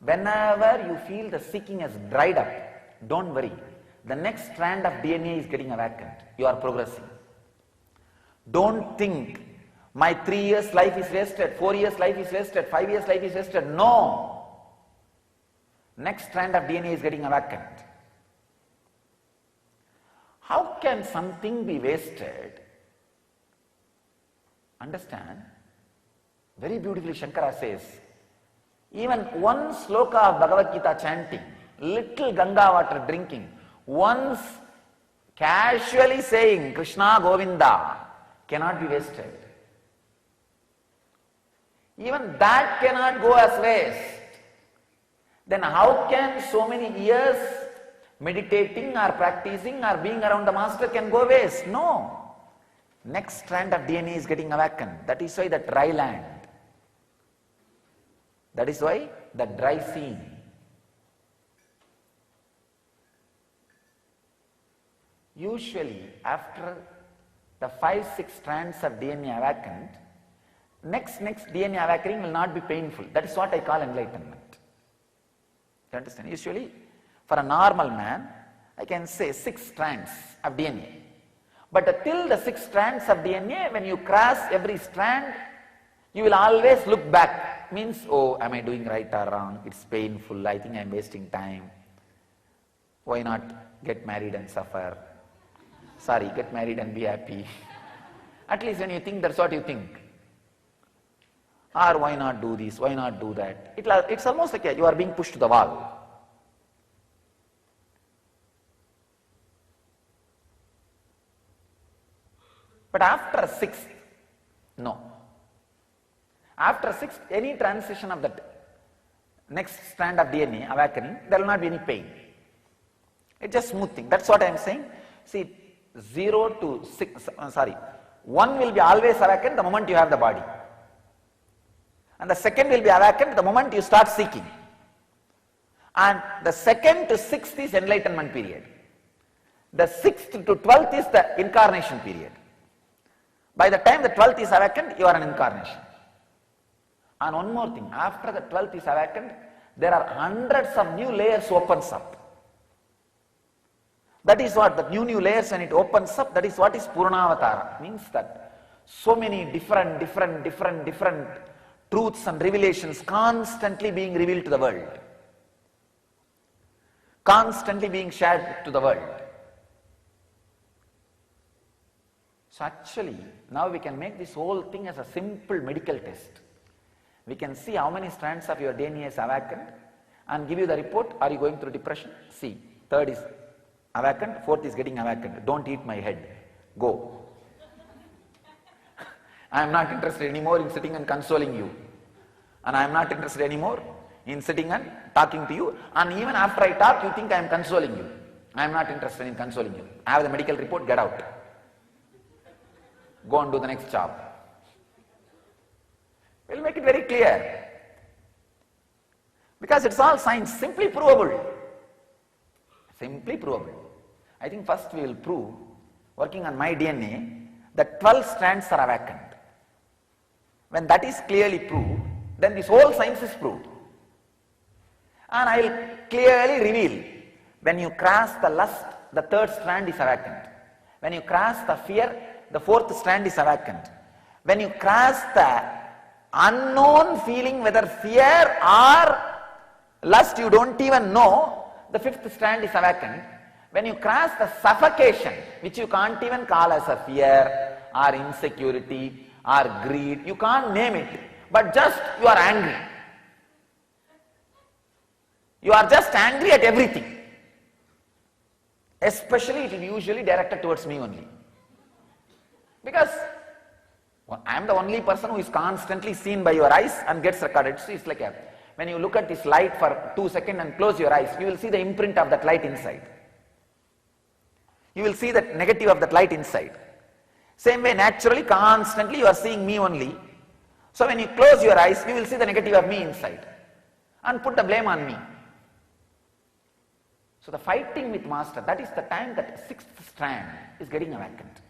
Whenever you feel the seeking has dried up, don't worry. The next strand of DNA is getting awakened. You are progressing. Don't think my 3 years life is wasted, 4 years life is wasted, 5 years life is wasted. No. Next strand of DNA is getting awakened. How can something be wasted? Understand? Very beautifully Shankara says, even one sloka of Bhagavad Gita chanting, little Ganga water drinking, once casually saying Krishna Govinda cannot be wasted. Even that cannot go as waste. Then how can so many years meditating or practicing or being around the master can go waste? No. Next strand of DNA is getting awakened. That is why the dry land. That is why the dry scene. Usually after the 5-6 strands of DNA awakened, next DNA awakening will not be painful. That is what I call enlightenment. You understand? Usually for a normal man, I can say 6 strands of DNA. But till the 6 strands of DNA, when you cross every strand, you will always look back. Means, oh, am I doing right or wrong? It's painful. I think I'm wasting time. Why not get married and suffer? Sorry, get married and be happy. At least when you think, that's what you think. Or why not do this? Why not do that? It's almost like you are being pushed to the wall. But after 6th, no. After 6th, any transition of that next strand of DNA awakening, there will not be any pain. It's just smooth thing. That's what I am saying. See, 0 to 6, 1 will be always awakened the moment you have the body. And the second will be awakened the moment you start seeking. And the 2nd to 6th is enlightenment period. The 6th to 12th is the incarnation period. By the time the 12th is awakened, you are an incarnation. And one more thing, after the 12th is awakened, there are hundreds of new layers opens up. That is what, the new layers when it opens up, that is what is Purnavatara. Means that so many different truths and revelations constantly being revealed to the world. Constantly being shared to the world. So actually, now we can make this whole thing as a simple medical test. We can see how many strands of your DNA is awakened and give you the report. Are you going through depression? See, 3rd is awakened, 4th is getting awakened. Don't eat my head. Go. I am not interested anymore in sitting and consoling you. And I am not interested anymore in sitting and talking to you. And even after I talk, you think I am consoling you. I am not interested in consoling you. I have the medical report, get out. Go and do the next job. We'll make it very clear. Because it's all science, simply provable. Simply provable. I think first we will prove, working on my DNA, that 12 strands are awakened. When that is clearly proved, then this whole science is proved. And I will clearly reveal, when you cross the lust, the 3rd strand is awakened. When you cross the fear, the 4th strand is awakened. When you cross the unknown feeling, whether fear or lust, you don't even know, the 5th strand is awakened. When you cross the suffocation, which you can't even call as a fear or insecurity or greed, you can't name it, but just you are angry. You are just angry at everything. Especially it is usually directed towards me only. Because I am the only person who is constantly seen by your eyes and gets recorded. So it's like when you look at this light for 2 seconds and close your eyes, you will see the imprint of that light inside. You will see the negative of that light inside. Same way, naturally, constantly you are seeing me only. So when you close your eyes, you will see the negative of me inside and put the blame on me. So the fighting with master, that is the time that 6th strand is getting awakened.